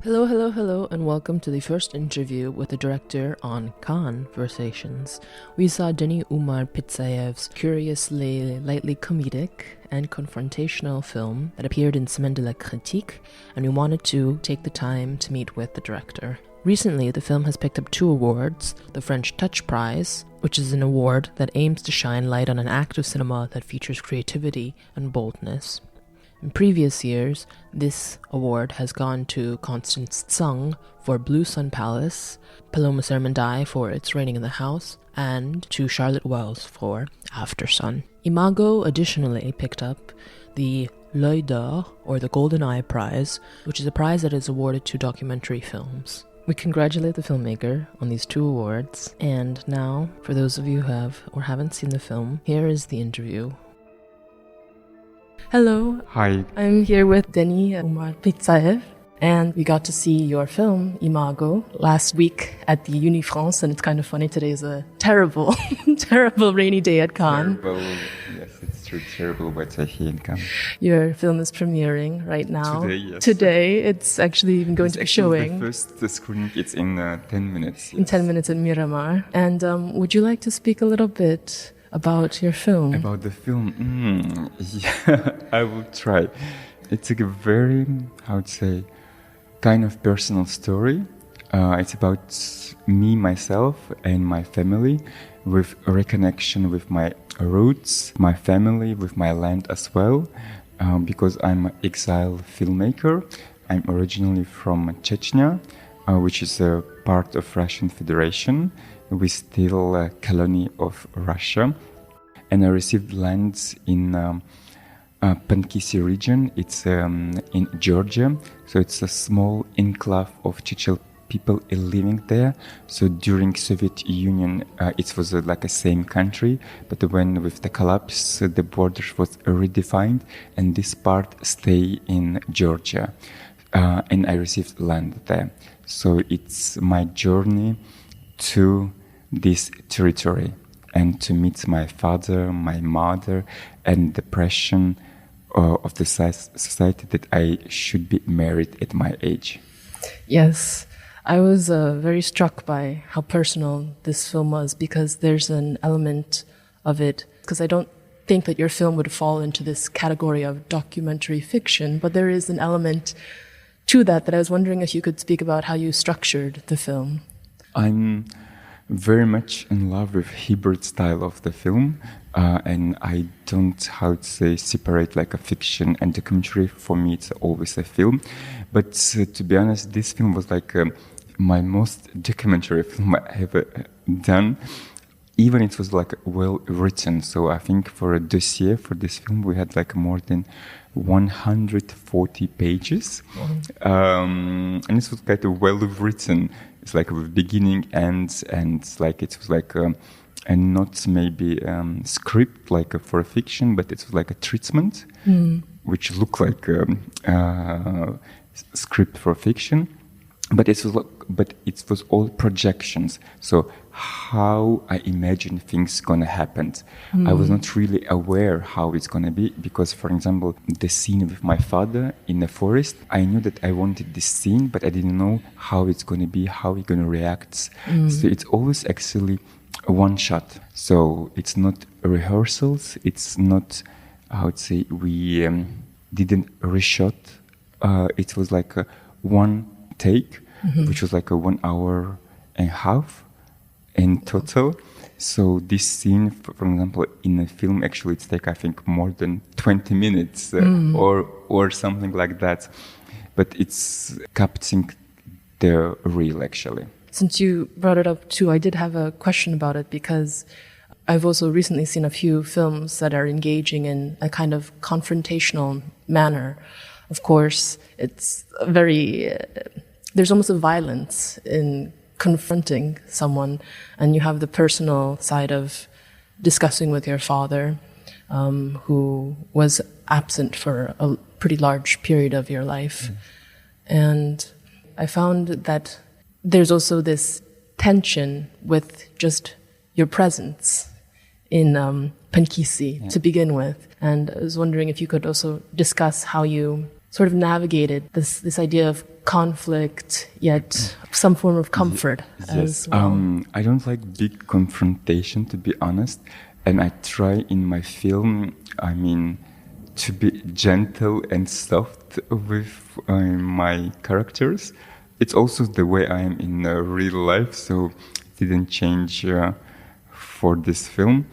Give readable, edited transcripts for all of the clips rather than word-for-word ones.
Hello, hello, hello, and welcome to the first interview with the director on Conversations. We saw Déni Oumar Pitsaev's curiously lightly comedic and confrontational film that appeared in Semaine de la critique, and we wanted to take the time to meet with the director. Recently, the film has picked up 2 awards, the French Touch Prize, which is an award that aims to shine light on an act of cinema that features creativity and boldness. In previous years, this award has gone to Constance Tsang for Blue Sun Palace, Paloma Sermandai for It's Raining in the House, and to Charlotte Wells for After Sun. Imago additionally picked up the L'Œil d'Or, or the Golden Eye Prize, which is a prize that is awarded to documentary films. We congratulate the filmmaker on these 2 awards, and now, for those of you who have or haven't seen the film, here is the interview. Hello. Hi. I'm here with Déni Oumar Pitsaev, and we got to see your film, Imago, last week at the Uni France, and it's kind of funny, today is a terrible, terrible rainy day at Cannes. Terrible, yes, it's true, terrible weather here in Cannes. Your film is premiering right now. Today, yes. Today, it's actually even going to be showing. The first screening, it's in 10 minutes. Yes. In 10 minutes at Miramar. And would you like to speak a little bit about your film? About the film? Yeah, I will try. It's a very, how to say, kind of personal story. It's about me, myself, and my family, with a reconnection with my roots, my family, with my land as well, because I'm an exile filmmaker. I'm originally from Chechnya, which is a part of Russian Federation. We still a colony of Russia, and I received lands in Pankisi region. It's in Georgia, so it's a small enclave of Chechen people living there. So during Soviet Union, it was like a same country, but when with the collapse, the borders was redefined, and this part stay in Georgia, and I received land there. So it's my journey to this territory and to meet my father, my mother, and the depression of the society that I should be married at my age. Yes, I was very struck by how personal this film was, because there's an element of it, because I don't think that your film would fall into this category of documentary fiction, but there is an element to that I was wondering if you could speak about how you structured the film. I'm very much in love with hybrid style of the film, and I don't, how to say, separate like a fiction and documentary. For me, it's always a film. But to be honest, this film was like my most documentary film I ever done. Even it was like well written. So I think for a dossier for this film, we had like more than 140 pages, and it was kind of well written. It's like with beginning, end, and like it was like and not maybe script like for a fiction, but it was like a treatment, which looked like script for fiction. But it was all projections. So how I imagine things gonna happen. I was not really aware how it's gonna be, because, for example, the scene with my father in the forest, I knew that I wanted this scene, but I didn't know how it's gonna be, how he's gonna react. So it's always actually a one shot. So it's not rehearsals. It's not, how to say, we didn't reshot. It was like a one take, which was like a 1 hour and a half in total. So this scene, for example, in a film, actually it's like, I think, more than 20 minutes or something like that. But it's capturing the real, actually. Since you brought it up too, I did have a question about it, because I've also recently seen a few films that are engaging in a kind of confrontational manner. Of course, it's very... there's almost a violence in confronting someone, and you have the personal side of discussing with your father, who was absent for a pretty large period of your life. And I found that there's also this tension with just your presence in Pankisi to begin with. And I was wondering if you could also discuss how you sort of navigated this idea of conflict, yet some form of comfort as well. I don't like big confrontation, to be honest. And I try in my film, to be gentle and soft with my characters. It's also the way I am in real life, so it didn't change for this film.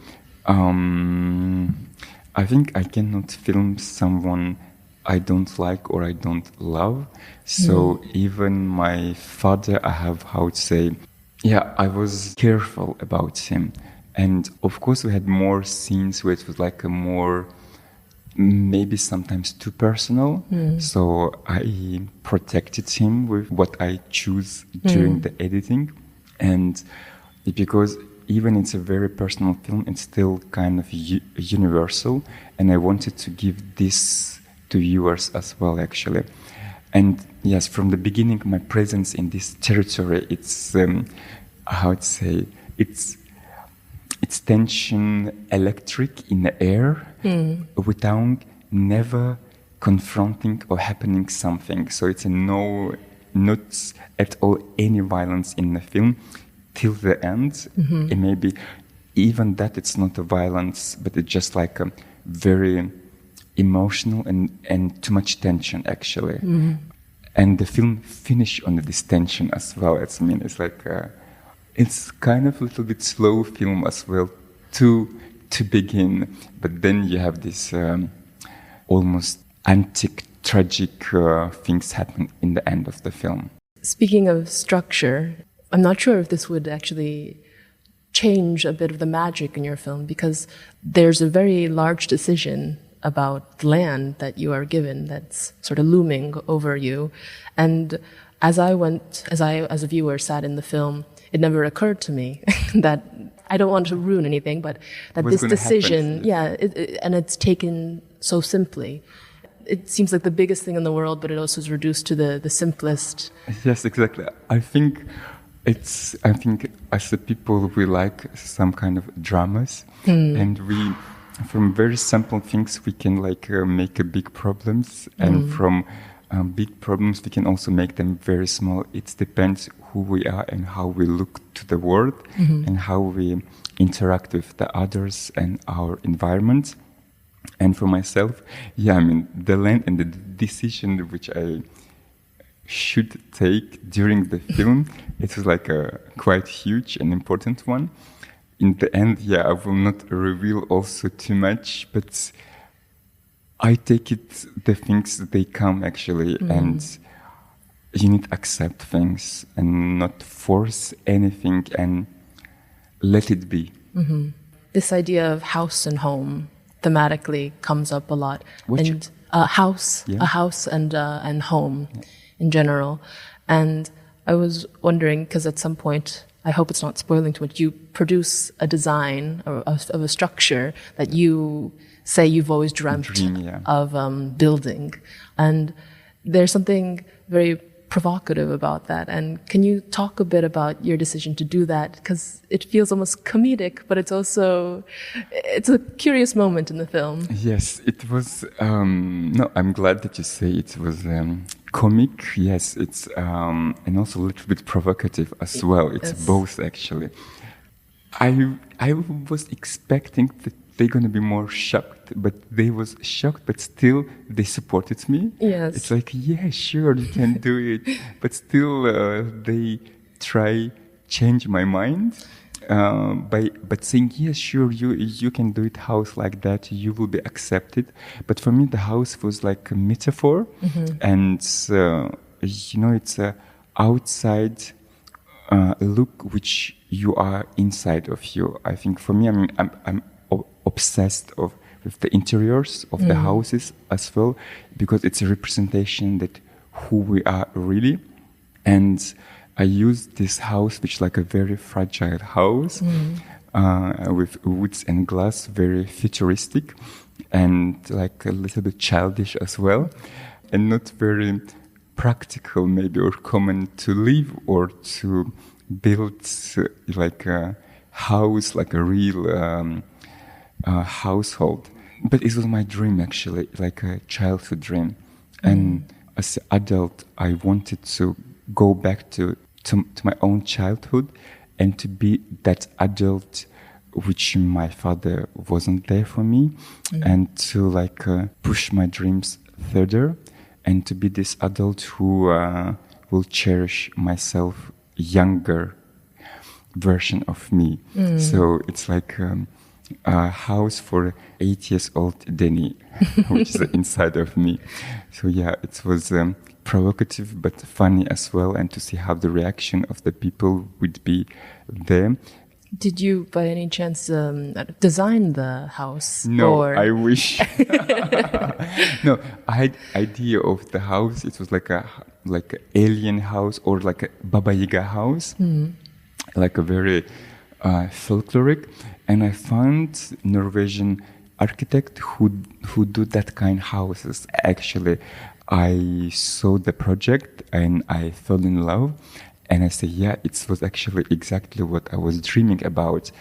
I think I cannot film someone I don't like or I don't love. So even my father, I was careful about him. And of course we had more scenes where it was like a more, maybe sometimes too personal. So I protected him with what I choose during the editing. And because even it's a very personal film, it's still kind of universal. And I wanted to give this to viewers as well, actually. And yes, from the beginning, my presence in this territory, it's, it's tension electric in the air without never confronting or happening something. So it's not at all any violence in the film till the end. And maybe even that it's not a violence, but it's just like a very emotional and too much tension, actually. And the film finished on this tension as well. It's like it's kind of a little bit slow film as well to begin, but then you have this almost antic, tragic things happen in the end of the film. Speaking of structure, I'm not sure if this would actually change a bit of the magic in your film, because there's a very large decision about the land that you are given that's sort of looming over you. And as a viewer sat in the film, it never occurred to me that, I don't want to ruin anything, but that this decision, and it's taken so simply. It seems like the biggest thing in the world, but it also is reduced to the simplest. Yes, exactly. I think as a people, we like some kind of dramas, and we, from very simple things, we can make a big problems, and from big problems we can also make them very small. It depends who we are and how we look to the world and how we interact with the others and our environment. And for myself, the land and the decision which I should take during the film, it was like a quite huge and important one. In the end, I will not reveal also too much, but I take it, the things they come actually, and you need to accept things and not force anything and let it be. This idea of house and home thematically comes up a lot. Which? And a house and home in general. And I was wondering, because at some point, I hope it's not spoiling too much, you produce a design of a structure that you say you've always dreamt of building. And there's something very provocative about that. And can you talk a bit about your decision to do that? Because it feels almost comedic, but it's a curious moment in the film. Yes, it was, I'm glad that you say it was comic. Yes, it's, and also a little bit provocative as well. It's both, actually. I was expecting that they're going to be more shocked, but they was shocked, but still they supported me. Yes. It's like, yeah, sure, you can do it. But still they try change my mind but saying, yes, sure, you can do it house like that, you will be accepted. But for me, the house was like a metaphor. And, it's a outside look which you are inside of you. I think for me, I'm obsessed with the interiors of the houses as well, because it's a representation that who we are really. And I used this house, which is like a very fragile house with woods and glass, very futuristic and like a little bit childish as well, and not very practical maybe or common to live or to build like a house, like a real household. But it was my dream, actually, like a childhood dream. And as an adult, I wanted to go back to my own childhood and to be that adult which my father wasn't there for me, and to like push my dreams further, and to be this adult who will cherish myself younger version of me. So it's like a house for 8 years old Déni, which is inside of me. So yeah, it was provocative but funny as well, and to see how the reaction of the people would be there. Did you, by any chance, design the house? No, or? I wish. No, I had idea of the house. It was like a alien house or like a Baba Yaga house, like a very folkloric. And I found Norwegian architect who do that kind of houses. Actually, I saw the project and I fell in love. And I said, yeah, it was actually exactly what I was dreaming about.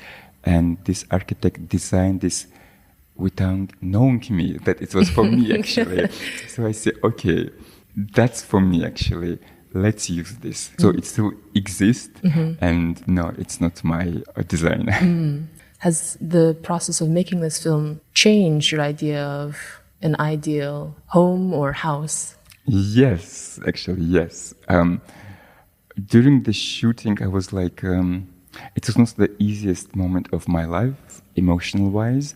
And this architect designed this without knowing me, that it was for me, actually. So I said, okay, that's for me, actually. Let's use this. So it still exists. And no, it's not my design. Has the process of making this film changed your idea of an ideal home or house? Yes, actually, yes. During the shooting, I was like, it was not the easiest moment of my life, emotional-wise.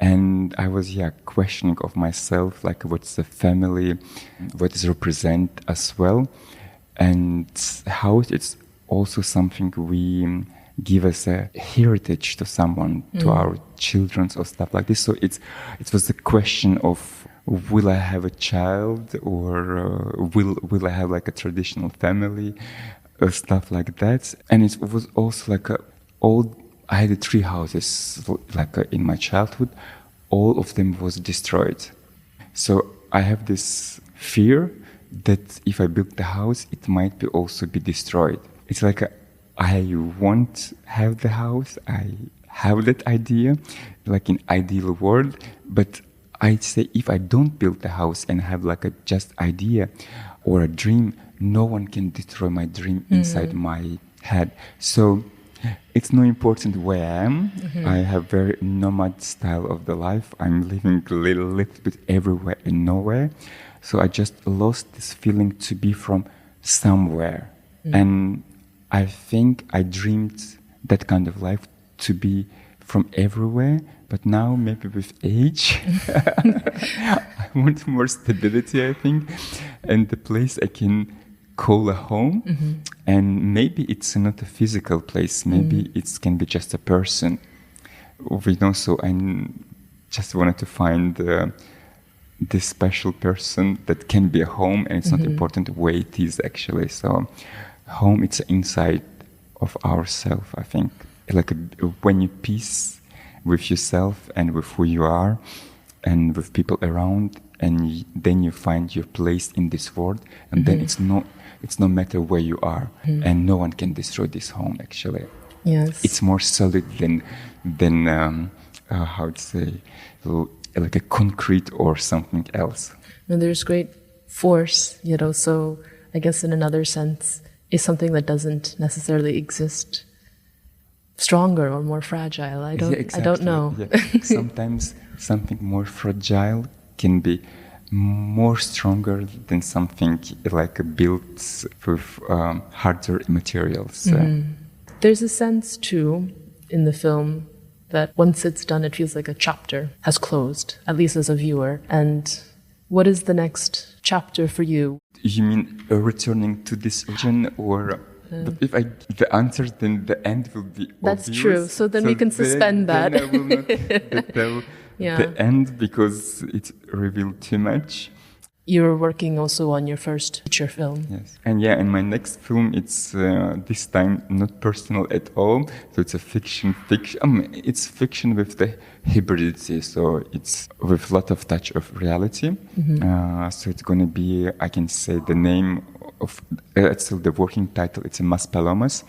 And I was, questioning of myself, like what's the family, what is represent as well. And how it's also something we give as a heritage to someone, to our children or stuff like this. So it was the question of, will I have a child, or will I have like a traditional family, stuff like that. And it was also like I had 3 houses like in my childhood. All of them was destroyed. So I have this fear that if I build the house, it might be also be destroyed. It's like I want have the house. I have that idea, like in ideal world. But I'd say if I don't build the house and have like a just idea or a dream, no one can destroy my dream inside my head. So it's not important where I am. I have very nomad style of the life. I'm living a little bit everywhere and nowhere. So I just lost this feeling to be from somewhere. And I think I dreamed that kind of life to be from everywhere. But now, maybe with age, I want more stability, I think. And the place I can call a home. And maybe it's not a physical place. Maybe it can be just a person. So I just wanted to find this special person that can be a home. And it's not important where it is, actually. So home, it's inside of ourselves, I think. Like when you peace with yourself and with who you are and with people around, and then you find your place in this world, and then it's no matter where you are, and no one can destroy this home, actually. Yes. It's more solid than how to say, like a concrete or something else. And there's great force, so I guess in another sense, is something that doesn't necessarily exist stronger or more fragile. I don't know. Sometimes something more fragile can be more stronger than something like built with harder materials. There's a sense too in the film that once it's done, it feels like a chapter has closed, at least as a viewer. And what is the next chapter for you? You mean returning to this region, or if I give the answer, then the end will be That's obvious. True. So then we can suspend that. Then I will not tell the end because it revealed too much. You're working also on your first feature film. Yes. And in my next film, it's this time not personal at all. So it's a fiction. It's fiction with the hybridity. So it's with a lot of touch of reality. So it's going to be, I can say the name of, it's still the working title. It's a Mas Palomas.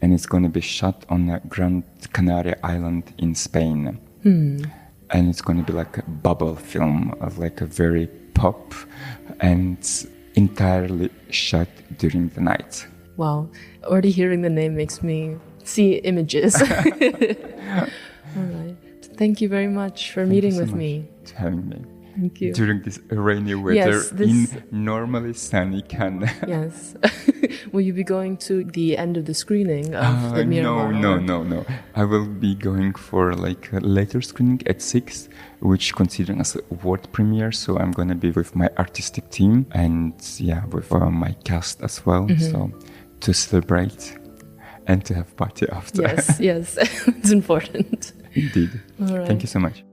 And it's going to be shot on a Gran Canaria island in Spain. And it's going to be like a bubble film, like a very pop, and entirely shot during the night. Wow. Already hearing the name makes me see images. All right. Thank you very much for meeting with me. For having me. Thank you. During this rainy weather in normally sunny Cannes. Yes. Will you be going to the end of the screening of the Miramar? No. I will be going for like a later screening at 6, which considering as a world premiere. So I'm going to be with my artistic team and with my cast as well. So to celebrate and to have party after. Yes. It's important. Indeed. All right. Thank you so much.